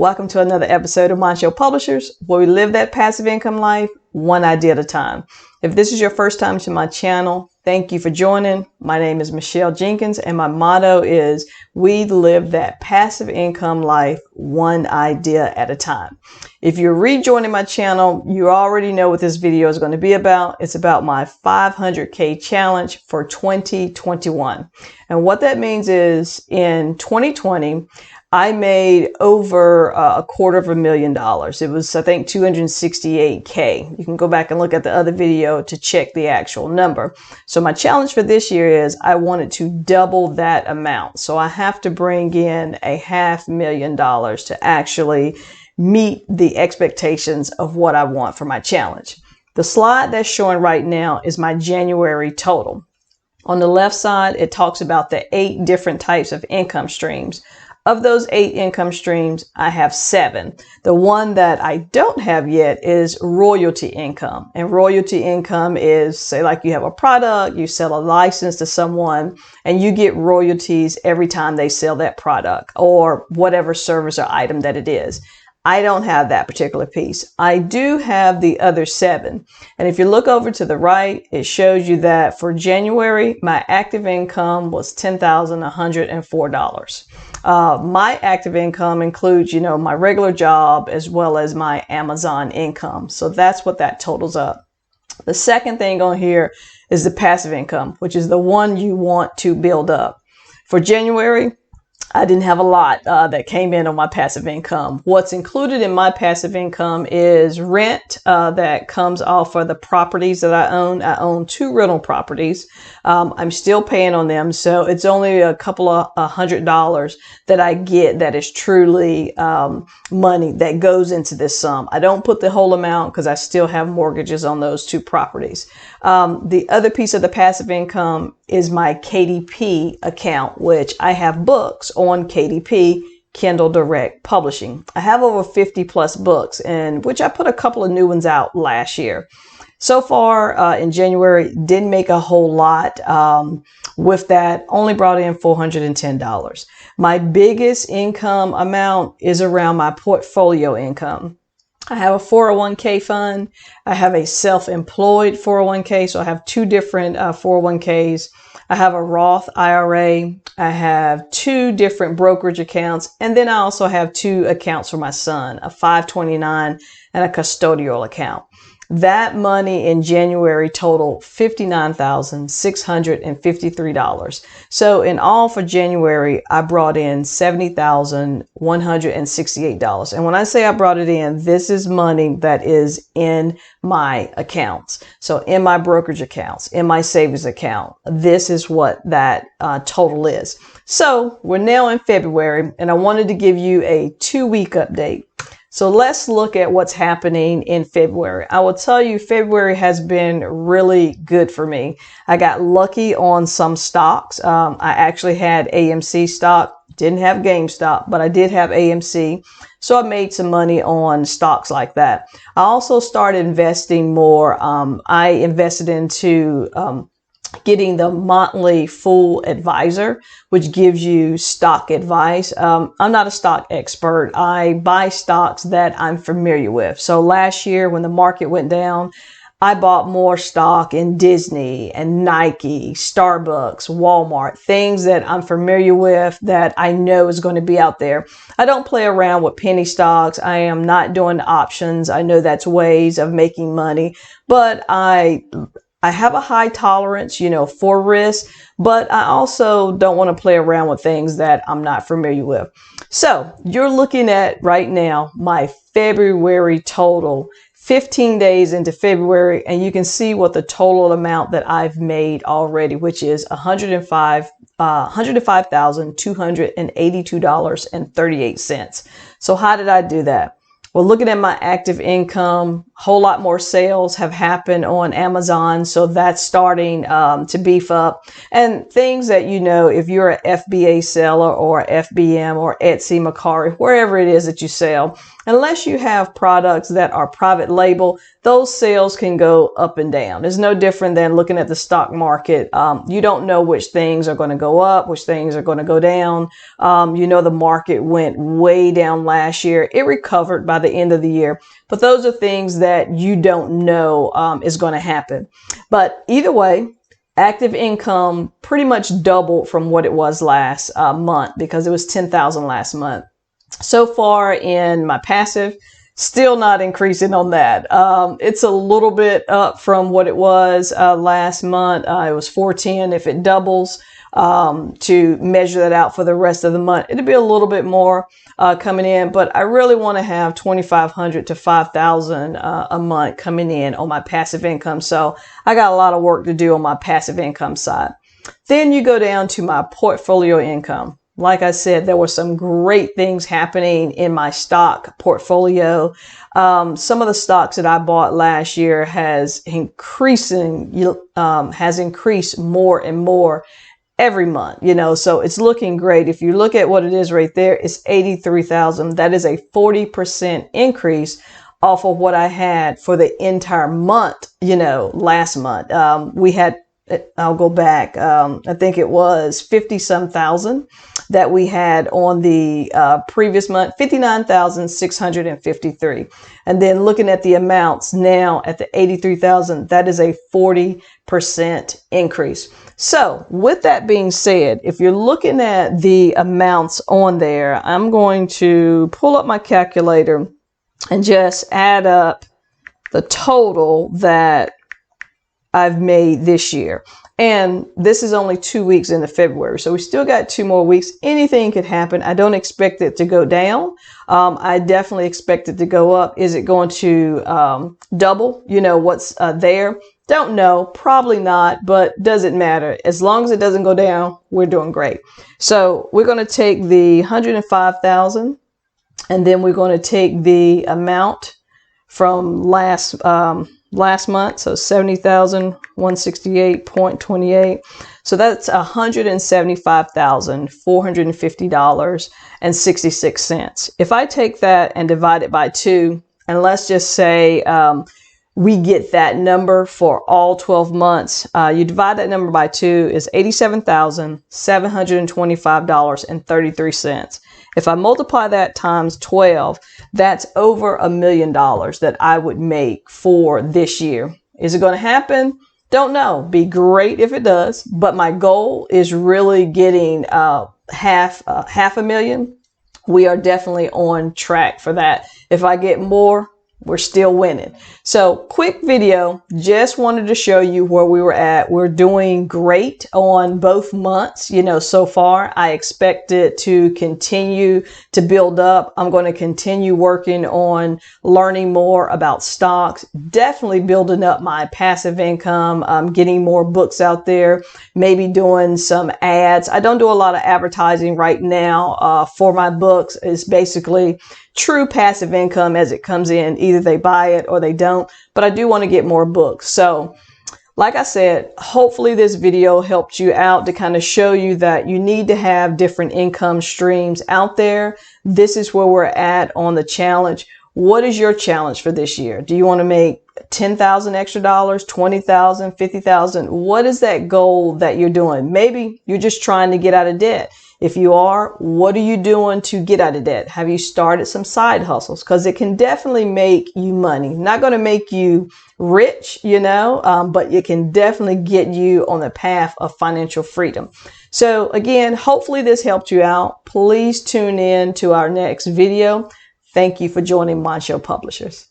Welcome to another episode of Mondshow Publishers, where we live that passive income life one idea at a time. If this is your first time to my channel, thank you for joining. My name is Michelle Jenkins, and my motto is we live that passive income life one idea at a time. If you're rejoining my channel, you already know what this video is going to be about. It's about my 500K challenge for 2021. And what that means is in 2020, I made over $250,000. It was, I think, 268K. You can go back and look at the other video to check the actual number. So my challenge for this year is I wanted to double that amount. So I have to bring in $500,000 to actually meet the expectations of what I want for my challenge. The slide that's showing right now is my January total. On the left side, it talks about the 8 different types of income streams. Of those 8 income streams, I have 7. The one that I don't have yet is royalty income. And royalty income is, say, like you have a product, you sell a license to someone, and you get royalties every time they sell that product or whatever service or item that it is. I don't have that particular piece. I do have the other 7. And if you look over to the right, it shows you that for January, my active income was $10,104. My active income includes, my regular job as well as my Amazon income. So that's what that totals up. The second thing on here is the passive income, which is the one you want to build up. For January, I didn't have a lot that came in on my passive income. What's included in my passive income is rent that comes off of the properties that I own. I own 2 rental properties. I'm still paying on them, so it's only a couple of $100 that I get that is truly money that goes into this sum. I don't put the whole amount because I still have mortgages on those 2 properties. The other piece of the passive income is my KDP account, which I have books on KDP, Kindle Direct Publishing. I have over 50 plus books, and which I put a couple of new ones out last year. So far in January, didn't make a whole lot with that, only brought in $410. My biggest income amount is around my portfolio income. I have a 401k fund. I have a self-employed 401k. So I have 2 different 401ks. I have a Roth IRA. I have 2 different brokerage accounts. And then I also have 2 accounts for my son, a 529 and a custodial account. That money in January totaled $59,653. So in all for January, I brought in $70,168. And when I say I brought it in, this is money that is in my accounts. So in my brokerage accounts, in my savings account, this is what that total is. So we're now in February, and I wanted to give you a 2-week update. So let's look at what's happening in February. I will tell you, February has been really good for me. I got lucky on some stocks. I actually had AMC stock, didn't have GameStop, but I did have AMC. So I made some money on stocks like that. I also started investing more. I invested into getting the Monthly Fool Advisor, which gives you stock advice. I'm not a stock expert. I buy stocks that I'm familiar with. So last year when the market went down, I bought more stock in Disney and Nike, Starbucks, Walmart, things that I'm familiar with that I know is going to be out there. I don't play around with penny stocks. I am not doing options. I know that's ways of making money, but I have a high tolerance, for risk, but I also don't want to play around with things that I'm not familiar with. So you're looking at right now my February total, 15 days into February, and you can see what the total amount that I've made already, which is $105,282.38. So how did I do that? Well, looking at my active income, whole lot more sales have happened on Amazon, so that's starting to beef up. And things that, you know, if you're an FBA seller or FBM or Etsy, Mercari, wherever it is that you sell, unless you have products that are private label, those sales can go up and down. It's no different than looking at the stock market. You don't know which things are going to go up, which things are going to go down. You know, the market went way down last year. It recovered by the end of the year. But those are things that you don't know is going to happen. But either way, active income pretty much doubled from what it was last month, because it was 10,000 last month. So far in my passive, still not increasing on that. It's a little bit up from what it was last month. It was 410. If it doubles, to measure that out for the rest of the month, it'll be a little bit more coming in, but I really want to have 2,500 to 5,000 a month coming in on my passive income. So I got a lot of work to do on my passive income side. Then you go down to my portfolio income. Like I said, there were some great things happening in my stock portfolio. Some of the stocks that I bought last year has increased more and more every month, you know, so it's looking great. If you look at what it is right there, it's 83,000. That is a 40% increase off of what I had for the entire month, you know, last month. We had, I'll go back, I think it was 50-some thousand that we had on the previous month, 59,653. And then looking at the amounts now at the 83,000, that is a 40% increase. So with that being said, if you're looking at the amounts on there, I'm going to pull up my calculator and just add up the total that I've made this year. And this is only 2 weeks into February, so we still got 2 more weeks. Anything could happen. I don't expect it to go down. I definitely expect it to go up. Is it going to double, you know, what's there? Don't know. Probably not, but doesn't matter. As long as it doesn't go down, we're doing great. So we're going to take the 105,000, and then we're going to take the amount from last month, so 70,168.28. So that's $175,450.66. If I take that and divide it by 2, and let's just say we get that number for all 12 months, you divide that number by 2, is $87,725.33. If I multiply that times 12, that's over $1 million that I would make for this year. Is it going to happen? Don't know. Be great if it does, but my goal is really getting half a million. We are definitely on track for that. If I get more, we're still winning. So quick video, just wanted to show you where we were at. We're doing great on both months, you know, so far. I expect it to continue to build up. I'm going to continue working on learning more about stocks, definitely building up my passive income, getting more books out there, maybe doing some ads. I don't do a lot of advertising right now for my books. It's basically true passive income as it comes in. Either they buy it or they don't, but I do want to get more books. So like I said, hopefully this video helped you out to kind of show you that you need to have different income streams out there. This is where we're at on the challenge. What is your challenge for this year? Do you want to make 10,000 extra dollars, 20,000, 50,000? What is that goal that you're doing? Maybe you're just trying to get out of debt. If you are, what are you doing to get out of debt? Have you started some side hustles? Because it can definitely make you money. Not going to make you rich, you know, but it can definitely get you on the path of financial freedom. So again, hopefully this helped you out. Please tune in to our next video. Thank you for joining Mondshow Publishers.